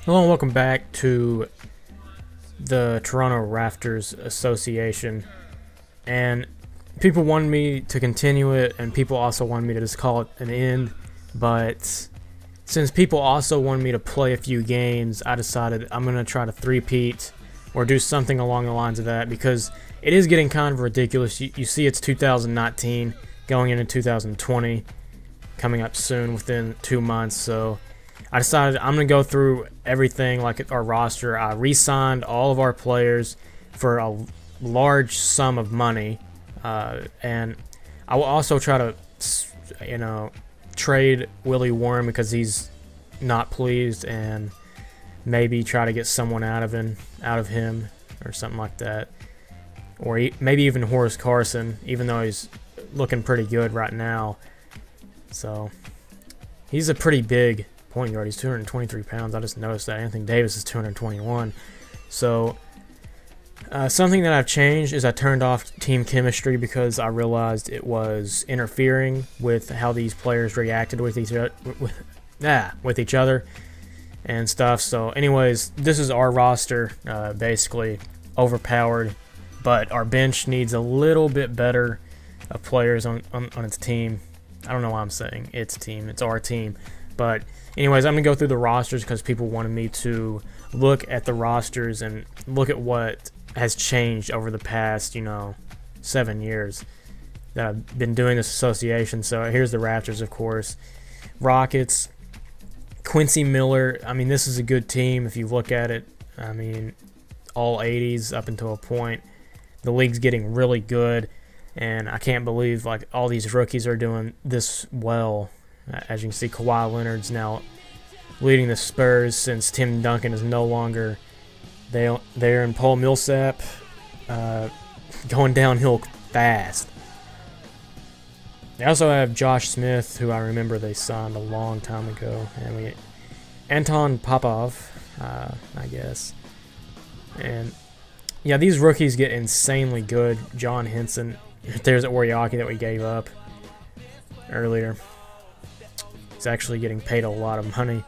Hello and welcome back to the Toronto Raptors Association. And people wanted me to continue it, and people also wanted me to just call it an end. But since people also wanted me to play a few games, I decided I'm going to try to three-peat or do something along the lines of that, because it is getting kind of ridiculous. You see it's 2019 going into 2020 coming up soon within 2 months, so I decided I'm going to go through everything like our roster. I re-signed all of our players for a large sum of money, and I will also try to, trade Willie Warren because he's not pleased, and maybe try to get someone out of him or something like that, or maybe even Horace Carson, even though he's looking pretty good right now. So he's a pretty big point guard. He's 223 pounds. I just noticed that. Anthony Davis is 221. So something that I've changed is I turned off team chemistry because I realized it was interfering with how these players reacted with each other and stuff. So anyways, this is our roster, basically overpowered, but our bench needs a little bit better players on its team. I don't know why I'm saying its team. It's our team. But anyways, I'm going to go through the rosters because people wanted me to look at the rosters and look at what has changed over the past, 7 years that I've been doing this association. So here's the Raptors, of course. Rockets, Quincy Miller. I mean, this is a good team if you look at it. I mean, all 80s up until a point. The league's getting really good, and I can't believe like all these rookies are doing this well. As you can see, Kawhi Leonard's now leading the Spurs since Tim Duncan is no longer there, and Paul Millsap going downhill fast. They also have Josh Smith, who I remember they signed a long time ago, and Anton Popov, I guess. And yeah, these rookies get insanely good. John Henson, there's Oriaki that we gave up earlier. He's actually getting paid a lot of money.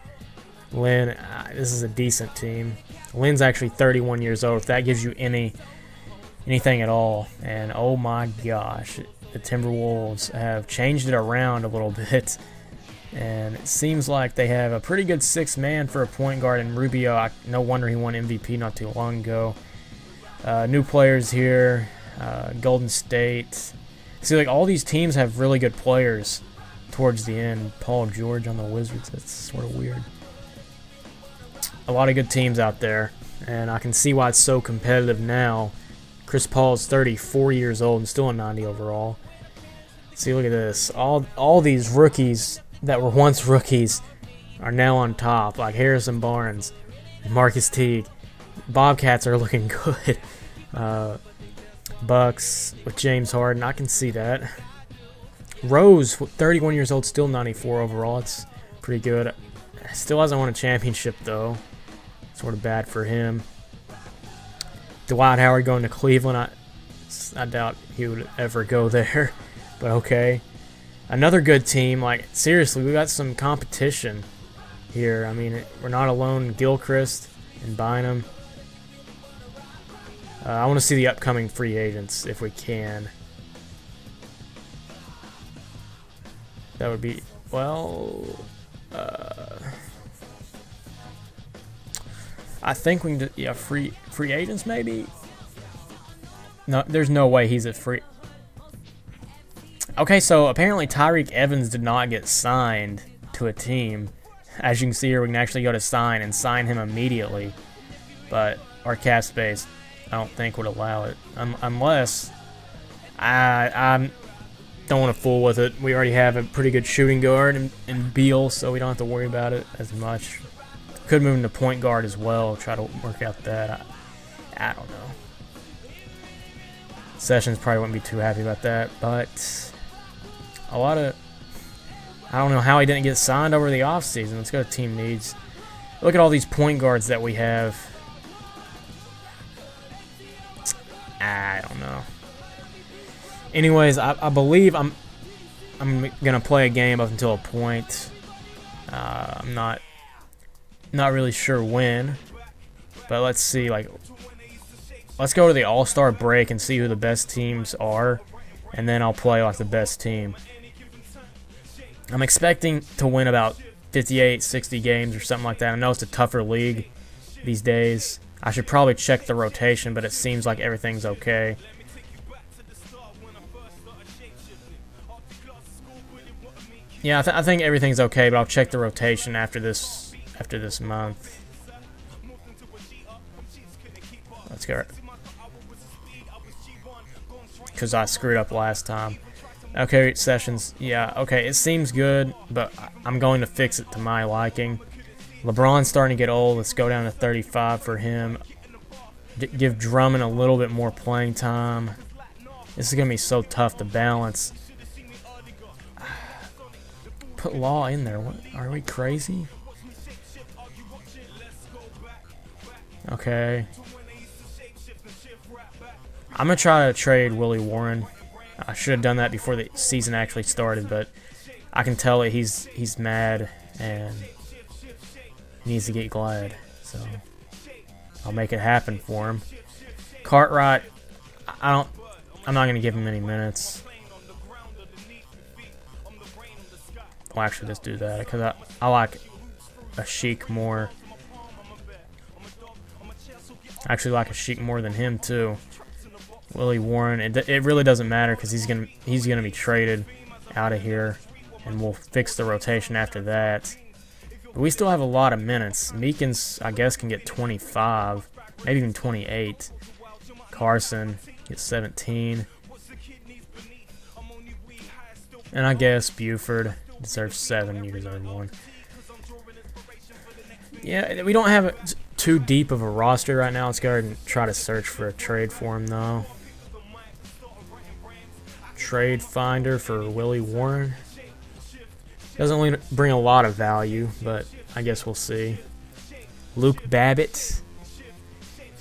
Lynn, this is a decent team. Lynn's actually 31 years old, if that gives you anything at all. And oh my gosh, the Timberwolves have changed it around a little bit. And it seems like they have a pretty good sixth man for a point guard in Rubio. No wonder he won MVP not too long ago. New players here, Golden State. See, like all these teams have really good players towards the end. Paul George on the Wizards, that's sort of weird. A lot of good teams out there, and I can see why it's so competitive now. Chris Paul's 34 years old and still a 90 overall. See, look at this. All these rookies that were once rookies are now on top, like Harrison Barnes, Marcus Teague. Bobcats are looking good. Bucks with James Harden, I can see that. Rose, 31 years old, still 94 overall. It's pretty good. Still hasn't won a championship, though. Sort of bad for him. Dwight Howard going to Cleveland. I doubt he would ever go there, but okay. Another good team. Like, seriously, we got some competition here. I mean, we're not alone. Gilchrist and Bynum. I want to see the upcoming free agents if we can. That would be, well, I think we can do, yeah, free agents maybe? No, there's no way he's a free. Okay, so apparently Tyreke Evans did not get signed to a team. As you can see here, we can actually go to sign and sign him immediately. But our cap space, I don't think would allow it. Unless I don't want to fool with it. We already have a pretty good shooting guard in Beal, so we don't have to worry about it as much. Could move him to point guard as well, try to work out that. I don't know. Sessions probably wouldn't be too happy about that, but a lot of, I don't know how he didn't get signed over the offseason. Let's go to team needs. Look at all these point guards that we have. I don't know. Anyways, I believe I'm gonna play a game up until a point. I'm not Not really sure when, but let's see. Like, let's go to the All-Star break and see who the best teams are, and then I'll play like the best team. I'm expecting to win about 58, 60 games or something like that. I know it's a tougher league these days. I should probably check the rotation, but it seems like everything's okay. Yeah, I think everything's okay, but I'll check the rotation after this month. Let's go. Because I screwed up last time. Okay, sessions. Yeah, okay, it seems good, but I'm going to fix it to my liking. LeBron's starting to get old. Let's go down to 35 for him. Give Drummond a little bit more playing time. This is going to be so tough to balance. Put Law in there. What, are we crazy? Okay. I'm going to try to trade Willie Warren. I should have done that before the season actually started, but I can tell that he's mad and needs to get glad. So I'll make it happen for him. Cartwright, I'm not going to give him any minutes. Well, actually, let's do that because I like a Sheik more. I actually like a Sheik more than him too. Willie Warren, it really doesn't matter because he's gonna be traded out of here, and we'll fix the rotation after that. But we still have a lot of minutes. Meekins, I guess, can get 25, maybe even 28. Carson gets 17, and I guess Buford deserves 7 years on one. Yeah, we don't have too deep of a roster right now. Let's go ahead and try to search for a trade for him, though. Trade finder for Willie Warren. Doesn't really bring a lot of value, but I guess we'll see. Luke Babbitt.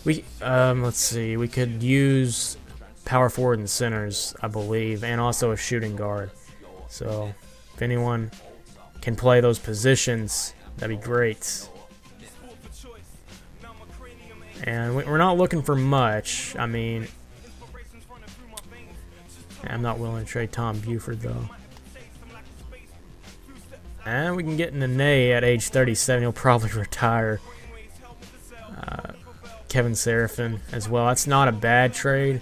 Let's see. We could use power forward and centers, I believe, and also a shooting guard. So if anyone can play those positions, that'd be great. And we're not looking for much. I mean, I'm not willing to trade Tom Buford, though. And we can get Nene at age 37. He'll probably retire. Kevin Seraphin as well. That's not a bad trade,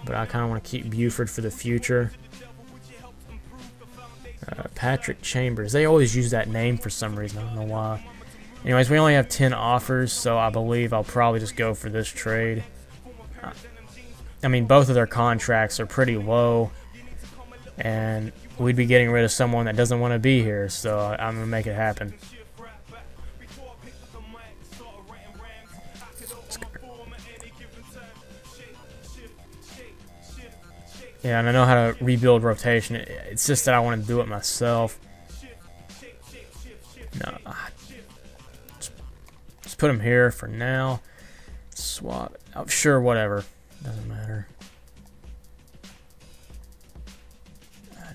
but I kind of want to keep Buford for the future. Patrick Chambers. They always use that name for some reason. I don't know why. Anyways, we only have 10 offers, so I believe I'll probably just go for this trade. I mean, both of their contracts are pretty low, and we'd be getting rid of someone that doesn't want to be here, so I'm going to make it happen. Yeah, and I know how to rebuild rotation. It's just that I want to do it myself. No, just put him here for now. Swap. Oh, sure, whatever. Doesn't matter.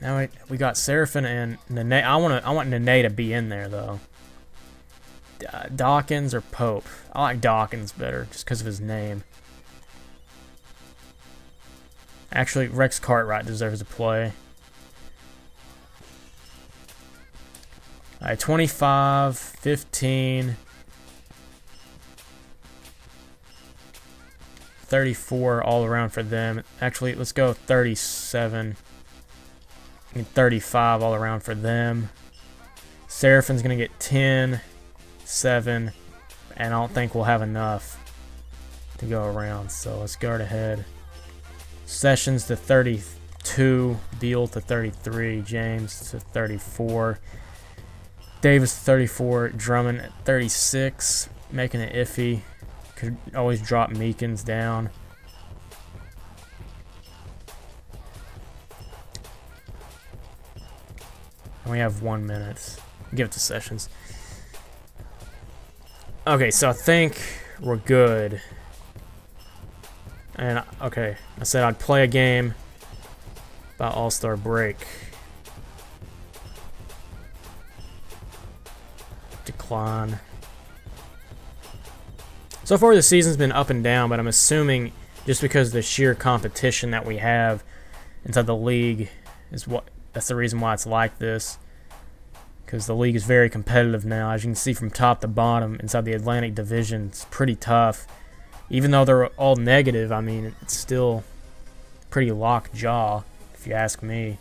Now we got Seraphin and Nene. I want Nene to be in there though. Dawkins or Pope. I like Dawkins better just because of his name. Actually, Rex Cartwright deserves a play. All right, 25, 15, 34 all around for them. Actually, let's go 37 and 35 all around for them. Seraphin's going to get 10, 7, and I don't think we'll have enough to go around. So let's go right ahead. Sessions to 32, Beal to 33, James to 34, Davis to 34, Drummond at 36, making it iffy. Could always drop Meekins down. And we have 1 minute. Give it to Sessions. Okay, so I think we're good. And, okay, I said I'd play a game by All-Star break. Decline. So far the season's been up and down, but I'm assuming just because of the sheer competition that we have inside the league that's the reason why it's like this. Because the league is very competitive now. As you can see from top to bottom inside the Atlantic Division, it's pretty tough. Even though they're all negative, I mean, it's still pretty lockjaw, if you ask me.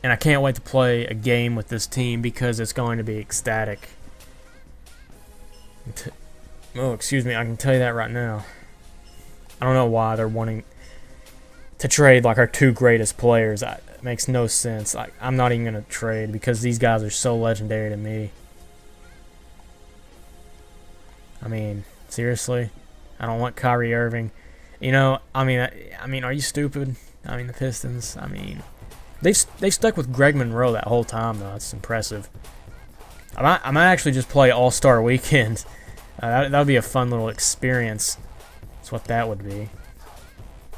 And I can't wait to play a game with this team because it's going to be ecstatic. Oh, excuse me, I can tell you that right now. I don't know why they're wanting to trade like our two greatest players. It makes no sense. Like, I'm not even going to trade because these guys are so legendary to me. I mean, seriously? I don't want Kyrie Irving. You know, I mean, are you stupid? I mean, the Pistons, I mean, they stuck with Greg Monroe that whole time, though. That's impressive. I might actually just play All-Star Weekend. That would be a fun little experience. That's what that would be.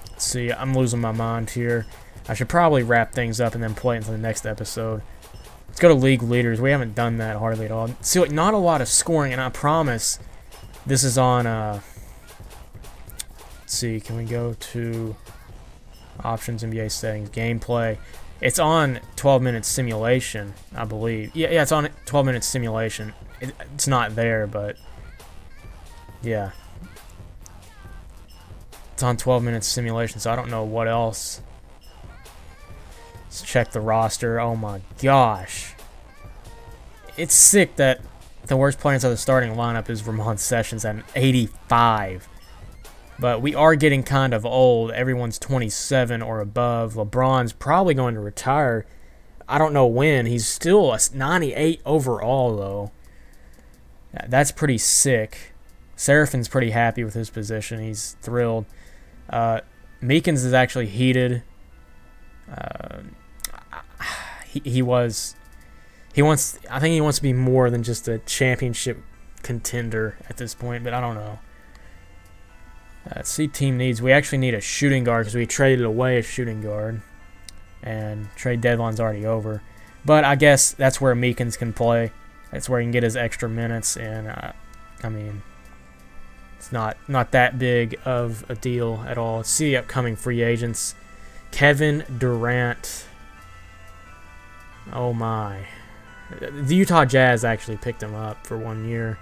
Let's see, I'm losing my mind here. I should probably wrap things up and then play into the next episode. Let's go to league leaders. We haven't done that hardly at all. See, like, not a lot of scoring, and I promise this is on, let's see, can we go to options, NBA settings, gameplay. It's on 12-minute simulation, I believe. Yeah, it's on 12-minute simulation. It's not there, but yeah. It's on 12-minute simulation, so I don't know what else. Let's check the roster. Oh my gosh. It's sick that the worst player inside the starting lineup is Ramon Sessions at an 85. But we are getting kind of old. Everyone's 27 or above. LeBron's probably going to retire. I don't know when. He's still a 98 overall, though. That's pretty sick. Seraphin's pretty happy with his position. He's thrilled. Meekins is actually heated. He wants. I think he wants to be more than just a championship contender at this point, but I don't know. See team needs. We actually need a shooting guard because we traded away a shooting guard, and trade deadline's already over. But I guess that's where Meekins can play. That's where he can get his extra minutes, and I mean, it's not that big of a deal at all. Let's see the upcoming free agents. Kevin Durant. Oh my. The Utah Jazz actually picked him up for 1 year.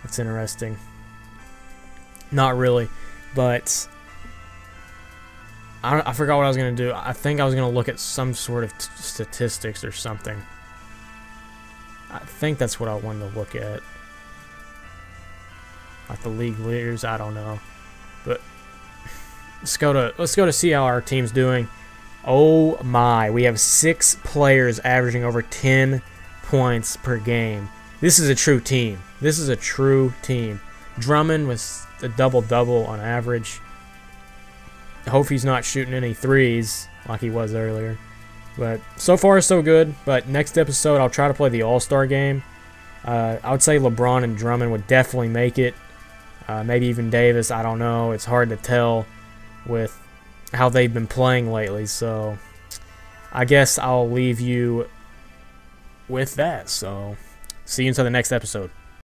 That's interesting. Not really, but I forgot what I was going to do. I think I was going to look at some sort of statistics or something. I think that's what I wanted to look at. Like the league leaders, I don't know. But let's go to see how our team's doing. Oh my, we have 6 players averaging over 10 points per game. This is a true team. This is a true team. Drummond was a double-double on average. I hope he's not shooting any threes like he was earlier. But so far, so good. But next episode, I'll try to play the All-Star game. I would say LeBron and Drummond would definitely make it. Maybe even Davis. I don't know. It's hard to tell with how they've been playing lately. So I guess I'll leave you with that. So see you until the next episode.